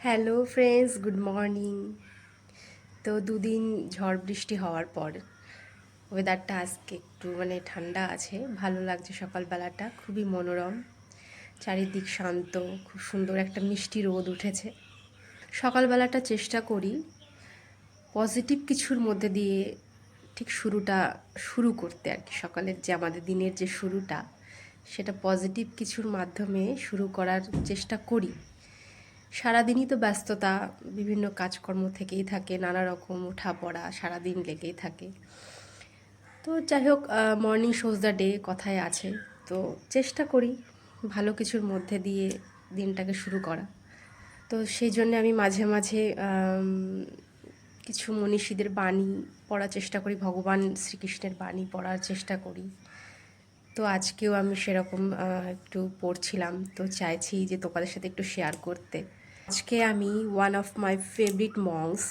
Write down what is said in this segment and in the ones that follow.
Hello friends, good morning. তো দুদিন ঝড় বৃষ্টি হওয়ার পর ওয়েদারটা আজকে একটু ঠান্ডা আছে, ভালো লাগছে। সকালবেলাটা খুবই মনোরম, চারিদিক শান্ত, খুব সুন্দর একটা মিষ্টি রোদ উঠেছে। সকালবেলাটা চেষ্টা করি পজিটিভ কিছুর মধ্যে দিয়ে ঠিক শুরু করতে আর কি। সকালের যে আমাদের দিনের যে শুরুটা, সেটা পজিটিভ কিছুর মাধ্যমে শুরু করার চেষ্টা করি। সারাদিনই তো ব্যস্ততা, বিভিন্ন কাজকর্ম থেকেই থাকে, নানা রকম ওঠা পড়া সারাদিন লেগেই থাকে। তো যাই হোক, মর্নিং শোজ দ্য ডে কথায় আছে, তো চেষ্টা করি ভালো কিছুর মধ্যে দিয়ে দিনটাকে শুরু করা। তো সেই জন্য আমি মাঝে মাঝে কিছু মনীষীদের বাণী পড়ার চেষ্টা করি, ভগবান শ্রীকৃষ্ণের বাণী পড়ার চেষ্টা করি। তো আজকেও আমি সেরকম একটু পড়ছিলাম, তো চাইছি যে তোমাদের সাথে একটু শেয়ার করতে। আজকে আমি one of my favourite monks,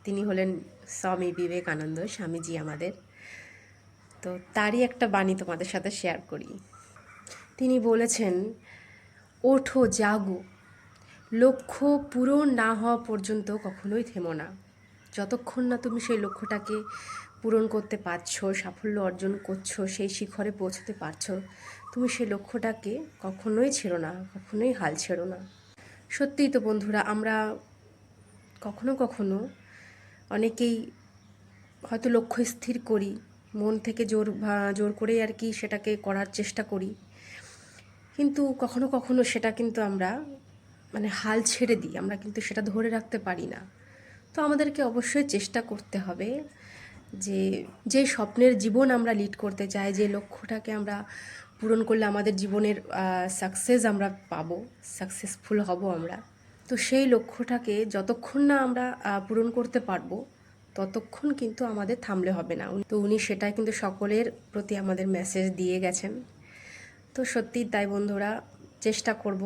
তিনি হলেন স্বামী বিবেকানন্দ, স্বামীজি আমাদের। তো তারই একটা বাণী তোমাদের সাথে শেয়ার করি। তিনি বলেছেন, ওঠো জাগো, লক্ষ্য পূরণ না হওয়া পর্যন্ত কখনোই থেমো না। যতক্ষণ না তুমি সেই লক্ষ্যটাকে পূরণ করতে পারছো, সাফল্য অর্জন করছো, সেই শিখরে পৌঁছতে পারছো, তুমি সেই লক্ষ্যটাকে কখনোই ছেড়ো না, কখনোই হাল ছেড়ো না। সত্যিই তো বন্ধুরা, আমরা কখনো কখনো অনেকেই হয়তো লক্ষ্য স্থির করি, মন থেকে জোর করেই আর কি সেটাকে করার চেষ্টা করি, কিন্তু কখনো কখনো সেটা কিন্তু আমরা হাল ছেড়ে দিই, আমরা কিন্তু সেটা ধরে রাখতে পারি না। তো আমাদেরকে অবশ্যই চেষ্টা করতে হবে যে যে স্বপ্নের জীবন আমরা লিড করতে চাই, যে লক্ষ্যটাকে আমরা পূরণ করলে আমাদের জীবনের সাকসেস আমরা পাবো, সাকসেসফুল হব আমরা। তো সেই লক্ষ্যটাকে যতক্ষণ না আমরা পূরণ করতে পারবো, ততক্ষণ কিন্তু আমাদের থামলে হবে না। তো উনি সেটাই কিন্তু সকলের প্রতি আমাদের মেসেজ দিয়ে গেছেন। তো সত্যিই তাই বন্ধুরা, চেষ্টা করব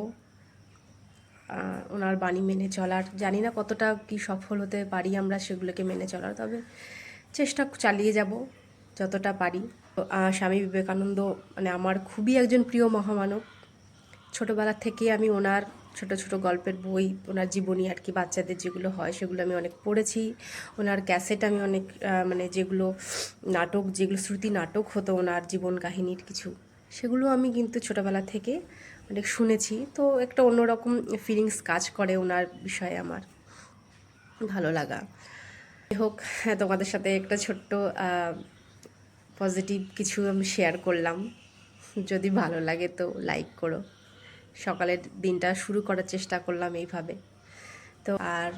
ওনার বাণী মেনে চলার। জানি না কতটা কি সফল হতে পারি আমরা সেগুলোকে মেনে চলার, তবে চেষ্টা চালিয়ে যাব যতটা পারি। স্বামী বিবেকানন্দ আমার খুবই একজন প্রিয় মহামানব। ছোটোবেলা থেকে আমি ওনার ছোট ছোট গল্পের বই, ওনার জীবনী আর কি, বাচ্চাদের যেগুলো হয় সেগুলো আমি অনেক পড়েছি। ওনার ক্যাসেট আমি অনেক যেগুলো নাটক, যেগুলো শ্রুতি নাটক হতো ওনার জীবন কাহিনীর কিছু, সেগুলো আমি কিন্তু ছোটোবেলা থেকে অনেক শুনেছি। তো একটা অন্যরকম ফিলিংস কাজ করে ওনার বিষয়ে, আমার ভালো লাগা। যাই হোক, তোমাদের সাথে একটা ছোট্ট পজিটিভ কিছু আমি শেয়ার করলাম। যদি ভালো লাগে তো লাইক করো। সকালের দিনটা শুরু করার চেষ্টা করলাম এইভাবে। তো আর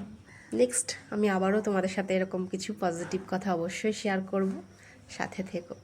নেক্সট আমি আবারও তোমাদের সাথে এরকম কিছু পজিটিভ কথা অবশ্যই শেয়ার করব, সাথে থেকো।